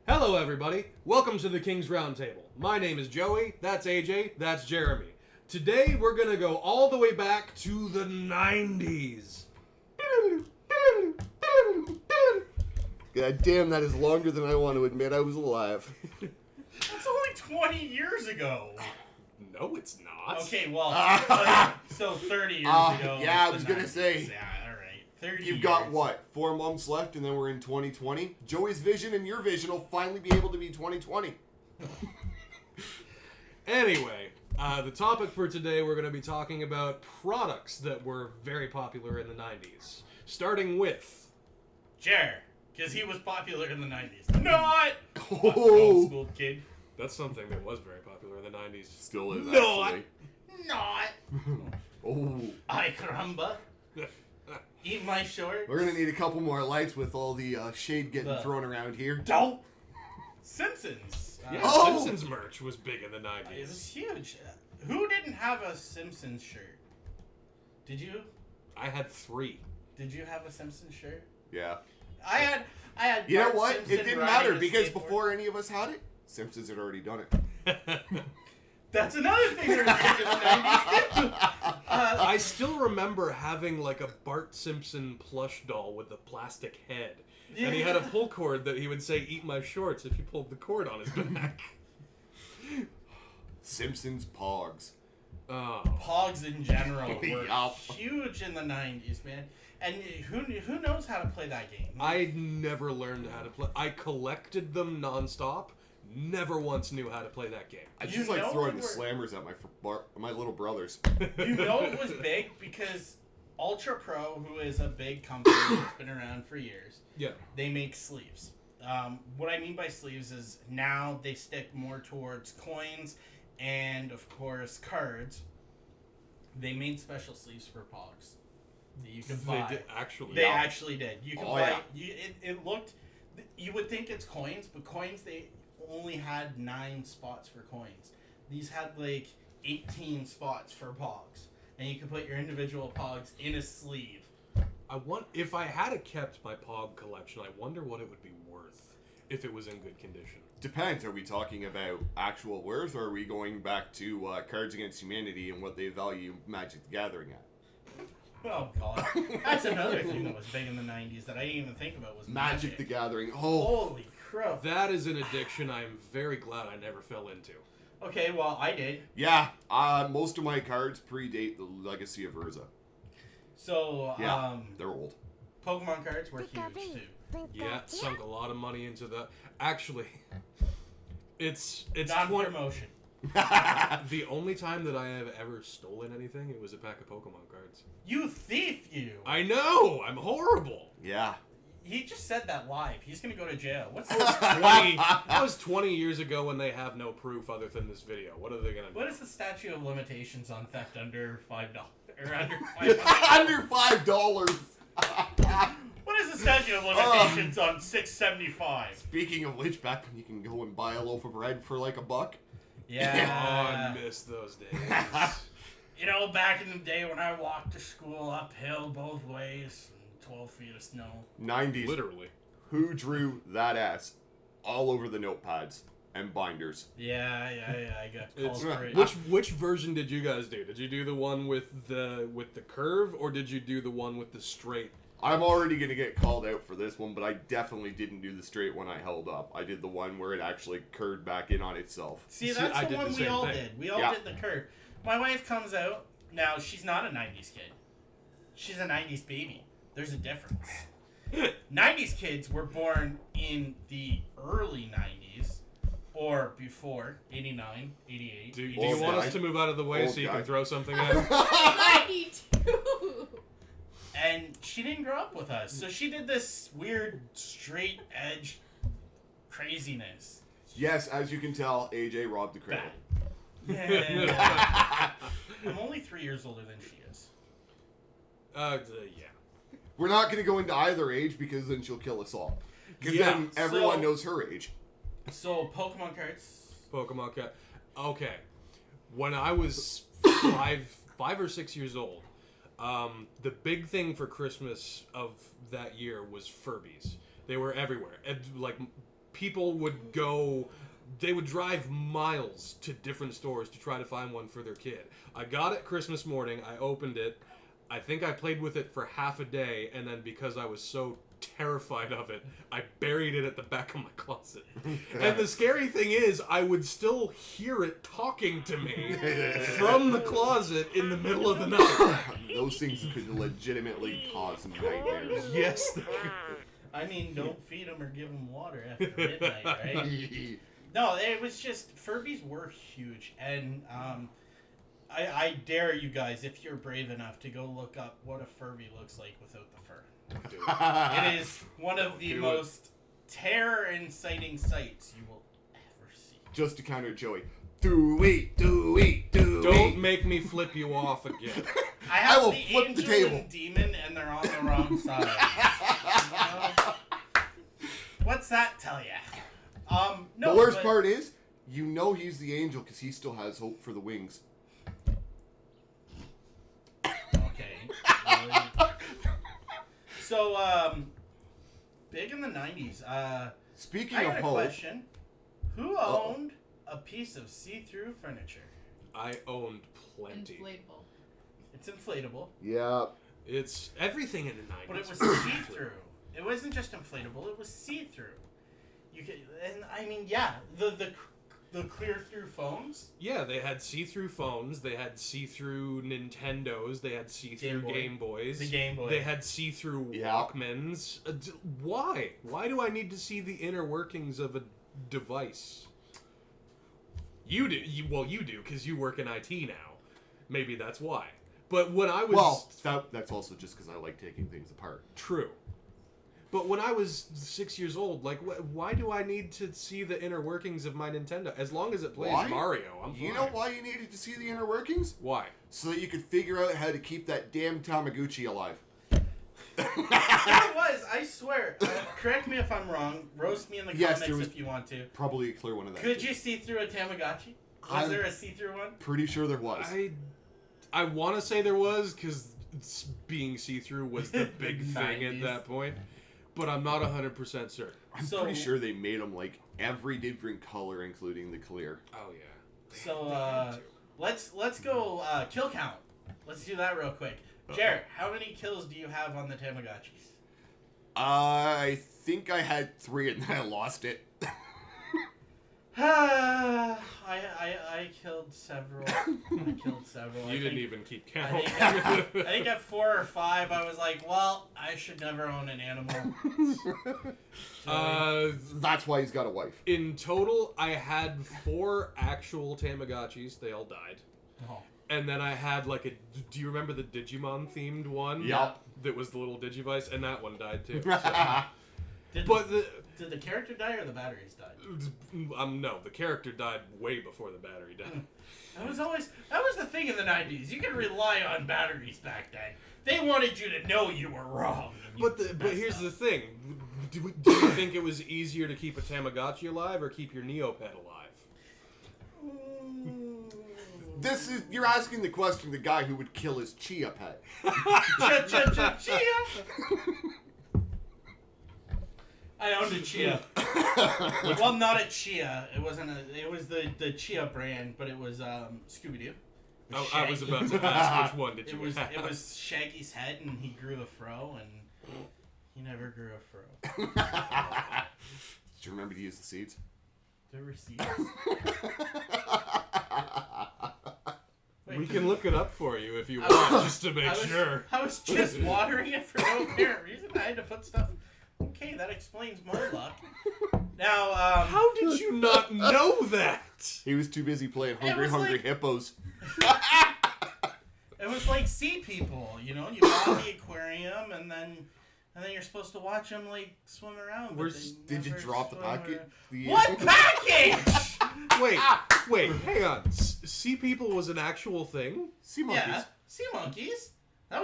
Hello, everybody. Welcome to the King's Roundtable. My name is Joey. That's AJ. That's Jeremy. Today, we're going to go all the way back to the 90s. God damn, that is longer than I want to admit I was alive. That's only 20 years ago. No, it's not. Okay, well, so 30 years ago. Yeah, I was going to say. Yeah, all right. 30 You've years. got, what, 4 months left and then we're in 2020? Joey's vision and your vision will finally be able to be 2020. Anyway, the topic for today, we're going to be talking about products that were very popular in the 90s. Starting with... Jer, because he was popular in the 90s. Not! Oh. Old school kid. That's something that was very popular in the 90s. Still is, Not! actually. Not! Oh. Ay caramba. Eat my shorts. We're going to need a couple more lights with all the shade getting thrown around here. Don't! Simpsons. Yeah, Simpsons merch was big in the 90s. It was huge. Who didn't have a Simpsons shirt? Did you? I had 3. Did you have a Simpsons shirt? Yeah. I had. You know Bart what? Simpson It didn't riding matter a because skateboard. before any of us had it, Simpsons had already done it. That's another thing that was big in the 90s. I still remember having like a Bart Simpson plush doll with a plastic head. Yeah. And he had a pull cord that he would say, "Eat my shorts," if you pulled the cord on his back. Simpsons Pogs. Oh. Pogs in general were Yup. huge in the 90s, man. And who knows how to play that game? I never learned how to play. I collected them nonstop. Never once knew how to play that game. I You just like know throwing we the were- slammers at my little brothers. You know it was big because Ultra Pro, who is a big company that's been around for years, Yeah. they make sleeves. What I mean by sleeves is now they stick more towards coins and, of course, cards. They made special sleeves for Pogs that you could buy. They did, actually. They actually did. You can Oh, buy. yeah. It looked. You would think it's coins, but coins they only had 9 spots for coins. These had like 18 spots for Pogs, and you could put your individual Pogs in a sleeve. If I had kept my Pog collection, I wonder what it would be worth if it was in good condition. Depends. Are we talking about actual worth, or are we going back to Cards Against Humanity and what they value Magic the Gathering at? Oh god, that's another thing that was big in the 90s that I didn't even think about was Magic the Gathering. Oh, Holy crap! That is an addiction I am very glad I never fell into. Okay, well I did. yeah. Most of my cards predate the legacy of Urza. So Yeah, they're old. Pokemon cards were huge too. Yeah, sunk a lot of money into that. Actually, it's Non-promotion. the only time that I have ever stolen anything, it was a pack of Pokemon cards. You thief, you! I know! I'm horrible! Yeah. He just said that live. He's gonna go to jail. What's That was 20 years ago when they have no proof other than this video. What are they gonna do? What is the statute of limitations on theft under $5 or under $5? Under $5. What is the statute of limitations on $6.75? Speaking of which, back when you can go and buy a loaf of bread for like $1. Oh, I miss those days. You know, back in the day when I walked to school uphill both ways, and 12 feet of snow. 90s. Literally. Who drew that ass all over the notepads and binders? Yeah, I got called for it. Which version did you guys do? Did you do the one with the curve, or did you do the one with the straight? I'm already going to get called out for this one, but I definitely didn't do the straight one I held up. I did the one where it actually curved back in on itself. See, that's I the did one the we same all thing. did. We all Yeah. did the curve. My wife comes out. Now, she's not a 90s kid. She's a 90s baby. There's a difference. 90s kids were born in the early 90s or before, 89, 88. Do you Old want guy. us to move out of the way Old so you guy. can throw something at? 92! And she didn't grow up with us. So she did this weird straight edge craziness. Yes, as you can tell, AJ robbed the cradle. Yeah. I'm only 3 years older than she is. Yeah. We're not going to go into either age because then she'll kill us all. Because Yeah, then everyone so- knows her age. So, Pokemon cards. Pokemon cat. Okay. When I was five or 6 years old, the big thing for Christmas of that year was Furbies. They were everywhere. And, like, people would go... They would drive miles to different stores to try to find one for their kid. I got it Christmas morning. I opened it. I think I played with it for half a day, and then because I was so terrified of it, I buried it at the back of my closet. And the scary thing is, I would still hear it talking to me from the closet in the middle of the night. Those things could legitimately cause nightmares. Yes, they could. I mean, don't feed them or give them water after midnight, right? No, it was just, Furbies were huge, and I dare you guys, if you're brave enough, to go look up what a Furby looks like without the fur. It is one of the most terror-inciting sights you will ever see. Just to counter Joey. Do-wee. Don't make me flip you off again. I will have flip the angel table. and demon, and they're on the wrong side. What's that tell you? No, the worst but- part is, you know he's the angel because he still has hope for the wings. Okay. Really? So, big in the 90s. Speaking I of got a hope, question. Who owned a piece of see-through furniture? I owned plenty. Inflatable. It's inflatable, yeah, It's everything in the 90s. but it was see-through. It wasn't just inflatable, it was see-through. You could, and I mean, yeah, the clear-through phones. Yeah, they had see-through phones, they had see-through Nintendos, they had see-through Game Boys. The Game Boy. They had see-through Yeah. Walkmans. Why? Why do I need to see the inner workings of a device? You do. You do, because you work in IT now. Maybe that's why. But when I was... well, that's also just because I like taking things apart. True. But when I was 6 years old, like, why do I need to see the inner workings of my Nintendo? As long as it plays Why? Mario, I'm fine. You know why you needed to see the inner workings? Why? So that you could figure out how to keep that damn Tamagotchi alive. It was, I swear. Correct me if I'm wrong. Roast me in the Yes, comments there was- if you want to. Probably a clear one of that. Could you see through a Tamagotchi? Was there a see-through one? Pretty sure there was. I want to say there was, because being see-through was the big thing at 90s. that point. But I'm not 100% certain. I'm So- pretty sure they made them like every different color, including the clear. Oh, yeah. So, let's go kill count. Let's do that real quick. Jared, how many kills do you have on the Tamagotchis? I think I had 3 and then I lost it. I killed several. You didn't even keep count. I think at 4 or 5, I was like, well, I should never own an animal. That's why he's got a wife. In total, I had 4 actual Tamagotchis. They all died. Oh. And then I had like a... Do you remember the Digimon themed one? Yup. That was the little Digivice, and that one died too. Did the character die or the batteries died? No, the character died way before the battery died. That was the thing in the 90s. You could rely on batteries back then. They wanted you to know you were wrong. But here's the thing: do you think it was easier to keep a Tamagotchi alive or keep your Neopet alive? You're asking the question of the guy who would kill his Chia pet. Chia. I owned a Chia. Well, not a Chia. It wasn't it was the Chia brand, but it was Scooby-Doo. Oh, I was about to ask which one did It you was have? it was Shaggy's head, and he grew a fro, and he never grew a fro. Do you remember to use the seeds? There were seeds. We can look it up for you if you want, just to make sure. I was just watering it for no apparent reason. I had to put stuff. Okay, that explains my luck. Now, How did you not know that? He was too busy playing Hungry was Hungry like- Hippos. it was like sea people, you know. You buy the aquarium, and then you're supposed to watch them like swim around. but they Did you never drop the swim packet? around. What package? Wait, hang on. Sea People was an actual thing? Sea monkeys. Yeah, sea monkeys. That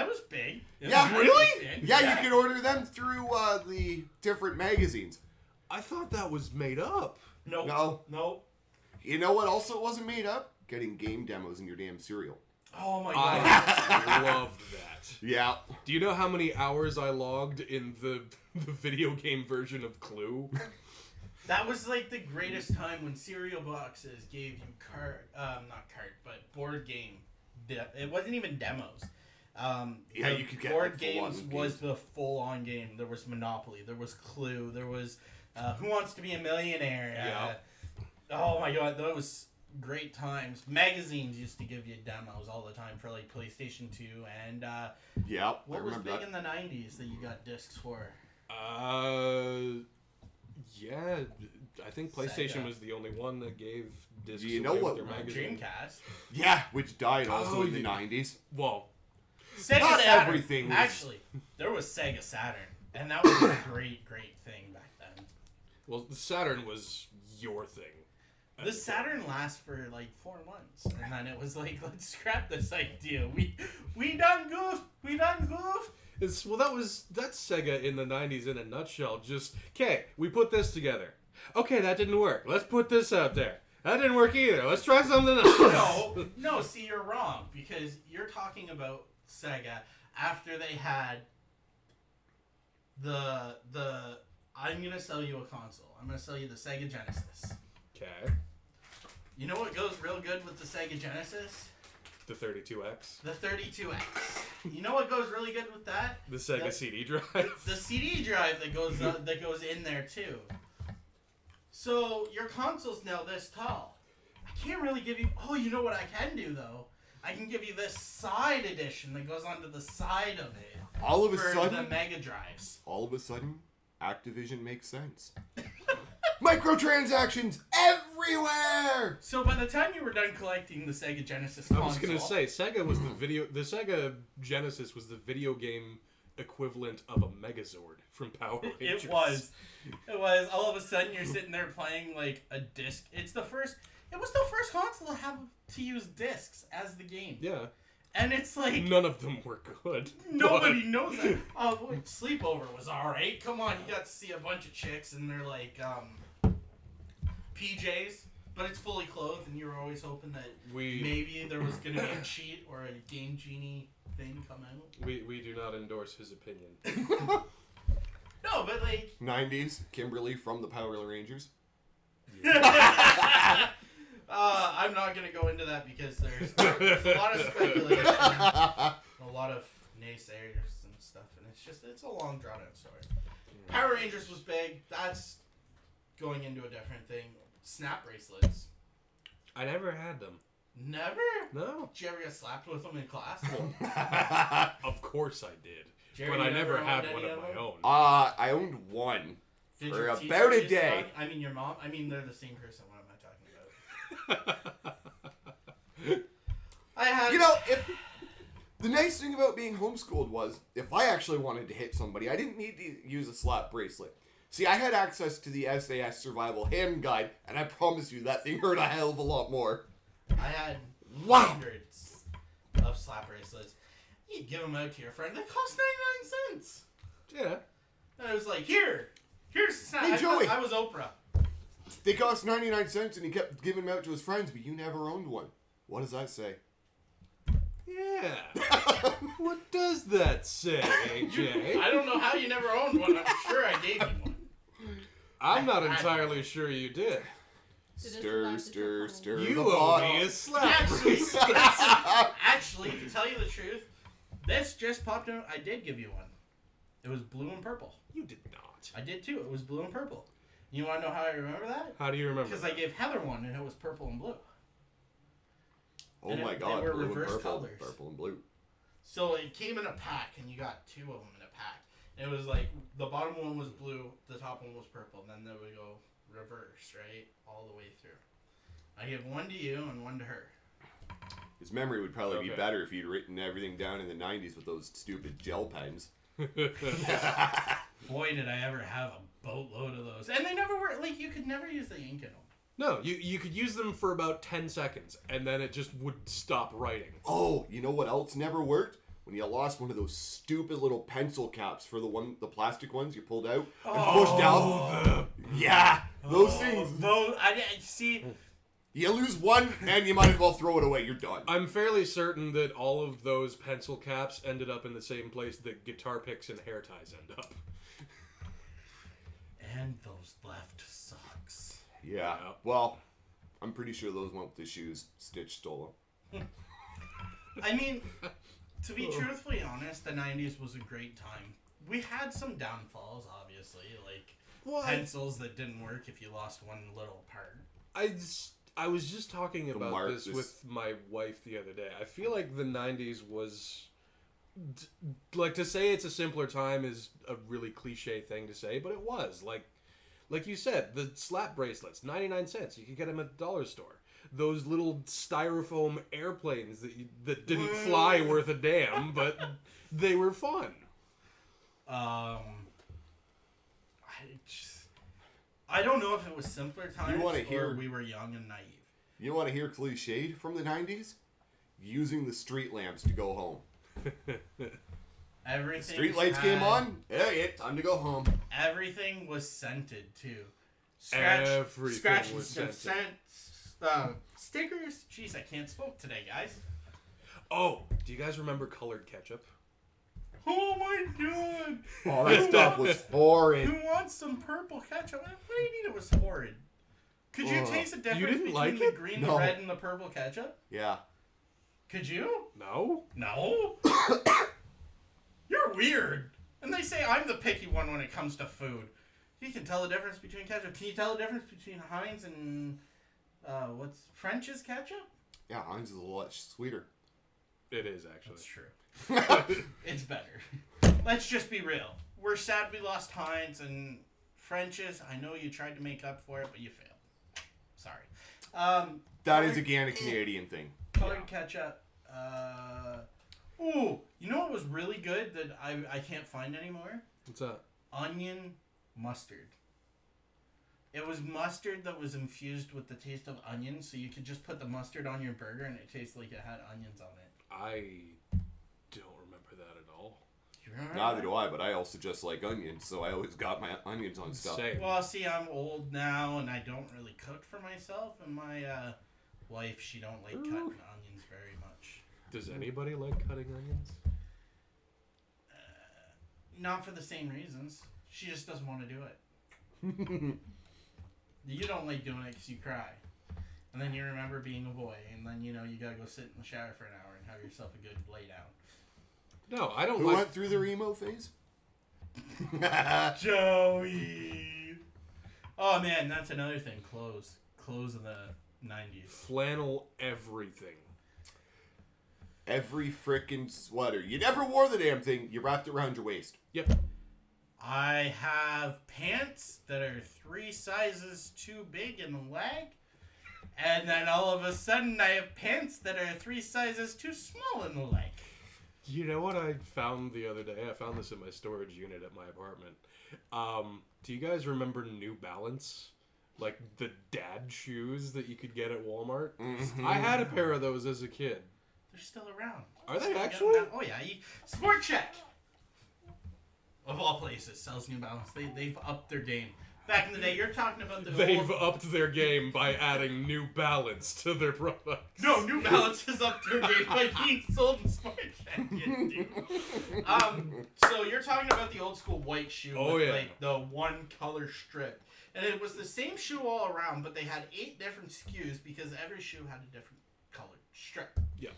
was big. Yeah, really? Yeah, you can order them through the different magazines. I thought that was made up. Nope. No. Nope. You know what also wasn't made up? Getting game demos in your damn cereal. Oh my god. I loved that. Yeah. Do you know how many hours I logged in the video game version of Clue? That was like the greatest time when cereal boxes gave you board game. It wasn't even demos. Yeah, you could get board like, games full-on was games. the full-on game. There was Monopoly. There was Clue. There was Who Wants to Be a Millionaire. Yeah. Oh my god, that was great times. Magazines used to give you demos all the time for like PlayStation 2 and Yeah, I what was remember big that. in the 90s that you got discs for? Yeah, I think PlayStation Sega. was the only one that gave discs Do you away know with what- their magazine. Dreamcast. Yeah, which died also Oh, in the yeah. 90s. Well, Sega Not Saturn. everything was- Actually, there was Sega Saturn, and that was a great thing back then. the Saturn was your thing. The Saturn lasts for like 4 months, and then it was like, let's scrap this idea. We done goof. We done goof. That's Sega in the 90s in a nutshell. Just, okay, we put this together. Okay, that didn't work. Let's put this out there. That didn't work either. Let's try something else. No. See, you're wrong because you're talking about Sega after they had the. I'm gonna sell you a console. I'm gonna sell you the Sega Genesis. Okay. You know what goes real good with the Sega Genesis? The 32X. The 32X. You know what goes really good with that? The Sega The- CD drive. The CD drive that goes in there too. So your console's now this tall. I can't really give you. Oh, you know what I can do though? I can give you this side edition that goes onto the side of it All of a for the sudden, Mega Drives. Activision makes sense. Microtransactions everywhere. So by the time you were done collecting the Sega Genesis I console, was gonna say Sega was the Sega Genesis was the video game equivalent of a Megazord from Power Rangers. It was. All of a sudden you're sitting there playing like a disc. It was the first console to have to use discs as the game. Yeah. And it's like None of them were good. nobody knows that. Oh, boy, Sleepover was alright. Come on, you got to see a bunch of chicks and they're like PJs, but it's fully clothed, and you were always hoping that maybe there was gonna be a cheat or a Game Genie thing come out. We do not endorse his opinion. No, but like 90s, Kimberly from the Power Rangers. I'm not gonna go into that because there's a lot of speculation, a lot of naysayers and stuff, and it's a long drawn out story. Power Rangers was big. That's going into a different thing. Snap bracelets. I never had them. Never? No. Did you ever get slapped with them in class? Of course I did. Jerry, but I you never owned had any one of my them? own. I owned one Did for your teacher about a used to day. talk- I mean, your mom. I mean, they're the same person. What am I talking about? I had. You know, if the nice thing about being homeschooled was, if I actually wanted to hit somebody, I didn't need to use a slap bracelet. See, I had access to the SAS Survival Hand Guide, and I promise you that thing hurt a hell of a lot more. I had Wow. hundreds of slap bracelets. You give them out to your friend. They cost 99 cents. Yeah. And I was like, here's the snap. Hey, Joey. I was Oprah. They cost 99 cents, and he kept giving them out to his friends, but you never owned one. What does that say? Yeah. What does that say, AJ? I don't know how you never owned one. I'm sure I gave you one. I'm not entirely sure you did. Stir, stir, stir You the owe pot. me a slap Actually, bracelet. actually, to tell you the truth, this just popped out. I did give you one. It was blue and purple. You did not. I did too. It was blue and purple. You want to know how I remember that? How do you remember? Because I gave Heather one and it was purple and blue. Oh And my they god, were blue and reverse purple. colors. Purple and blue. So it came in a pack and you got 2 of them in a pack. It was like the bottom one was blue, the top one was purple, and then they would go reverse, right? All the way through. I give one to you and one to her. His memory would probably be Okay. better if he'd written everything down in the 90s with those stupid gel pens. Boy, did I ever have a boatload of those. And they never were, like, you could never use the ink in them. No, you could use them for about 10 seconds, and then it just would stop writing. Oh, you know what else never worked? When you lost one of those stupid little pencil caps for the plastic ones you pulled out and pushed out. Yeah, those things. Those, I see, You lose one, and you might as well throw it away. You're done. I'm fairly certain that all of those pencil caps ended up in the same place that guitar picks and hair ties end up. And those left socks. Yeah. Well, I'm pretty sure those went with the shoes. Stitch stole them. I mean, to be truthfully honest, the 90s was a great time. We had some downfalls, obviously, like pencils that didn't work if you lost one little part. I was just talking about this with my wife the other day. I feel like the 90s was... Like, to say it's a simpler time is a really cliche thing to say, but it was. Like you said, the slap bracelets, 99 cents. You could get them at the dollar store. Those little styrofoam airplanes that didn't fly worth a damn, but they were fun. I don't know if it was simpler times or we were young and naive. You want to hear cliched from the 90s? Using the street lamps to go home. Everything street lights came on. Hey, time to go home. Everything was scented too. Everything was scented. Stickers. Jeez, I can't spoke today, guys. Oh, do you guys remember colored ketchup? Oh my god! Oh, that stuff was horrid. Who wants some purple ketchup? What do you mean it was horrid? Could you taste the difference between the green, the red, and the purple ketchup? Yeah. Could you? No. No? You're weird. And they say I'm the picky one when it comes to food. You can tell the difference between ketchup. Can you tell the difference between Heinz and what's French's ketchup? Yeah, Heinz is a lot sweeter. It is, actually. That's true. It's better. Let's just be real. We're sad we lost Heinz and French's. I know you tried to make up for it, but you failed. Sorry. That is again a Canadian thing. Colored ketchup. Ooh, you know what was really good that I can't find anymore? What's that? Onion mustard. It was mustard that was infused with the taste of onion, so you could just put the mustard on your burger and it tastes like it had onions on it. I don't remember that at all. You remember Neither that? do I, but I also just like onions, so I always got my onions on stuff. Same. Well, see, I'm old now, and I don't really cook for myself, and my wife, she don't like cutting onions very much. Does anybody like cutting onions? Not for the same reasons. She just doesn't want to do it. You don't like doing it because you cry. And then you remember being a boy, and then, you gotta go sit in the shower for an hour and have yourself a good lay down. No, I don't Who like... went through their emo phase? Joey! Oh, man, that's another thing. Clothes. Clothes in the 90s. Flannel everything. Every frickin' sweater. You never wore the damn thing. You wrapped it around your waist. Yep. I have pants that are 3 sizes too big in the leg. And then all of a sudden I have pants that are 3 sizes too small in the leg. You know what I found the other day? I found this in my storage unit at my apartment. Do you guys remember New Balance? Like the dad shoes that you could get at Walmart? Mm-hmm. I had a pair of those as a kid. They're still around. Are they Still actually? getting oh yeah, Sport Check, of all places, sells New Balance. They've upped their game. Back in the day, you're talking about the They've upped their game by adding New Balance to their product. No, New Balance has upped their game by being sold in Sport Check. So you're talking about the old school white shoe with like the one color strip. And it was the same shoe all around, but they had 8 different SKUs because every shoe had a different colored strip. Yeah.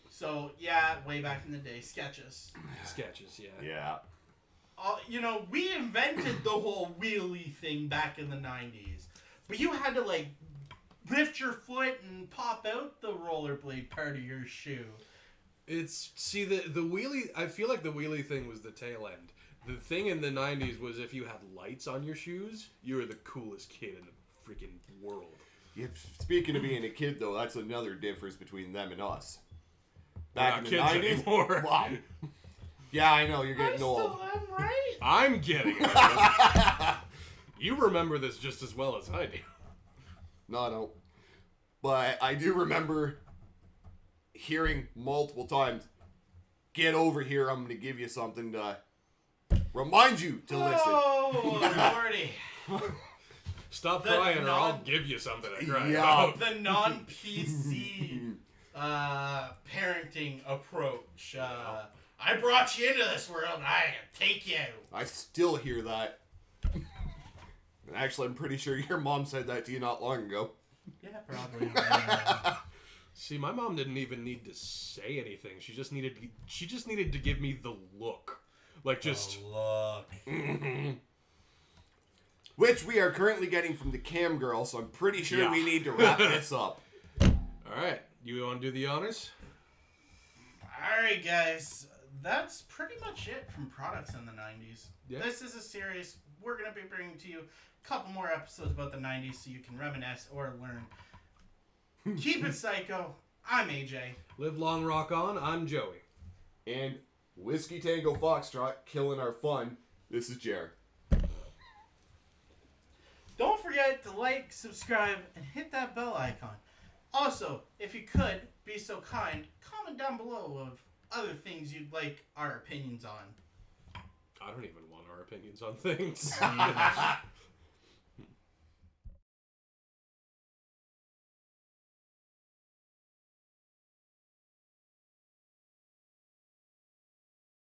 So, yeah, way back in the day, Skechers. Sketches, yeah. Yeah. We invented the whole wheelie thing back in the 90s. But you had to, like, lift your foot and pop out the rollerblade part of your shoe. The wheelie, I feel like the wheelie thing was the tail end. The thing in the 90s was if you had lights on your shoes, you were the coolest kid in the freaking world. Yeah, speaking of being a kid, though, that's another difference between them and us. Back in the 90s anymore. Wow. Yeah, I know, you're getting old. I still am, right? I'm getting it. You remember this just as well as I do. No, I don't. But I do remember hearing multiple times, get over here, I'm going to give you something to remind you to listen. Oh, Lordy. Stop The crying or I'll give you something to cry Yeah. about. The non-PC parenting approach. I brought you into this world. I can take you. I still hear that. And actually, I'm pretty sure your mom said that to you not long ago. Yeah, probably. See, my mom didn't even need to say anything. She just needed to give me the look. Like, just... look. Which we are currently getting from the cam girl, so I'm pretty sure Yeah. we need to wrap this up. Alright, you want to do the honors? Alright, guys. That's pretty much it from products in the 90s. Yeah. This is a series. We're going to be bringing to you a couple more episodes about the 90s so you can reminisce or learn. Keep it psycho. I'm AJ. Live long, rock on. I'm Joey. And Whiskey Tango Foxtrot, killing our fun. This is Jared. Don't forget to like, subscribe, and hit that bell icon. Also, if you could, be so kind, comment down below of other things you'd like our opinions on. I don't even want our opinions on things.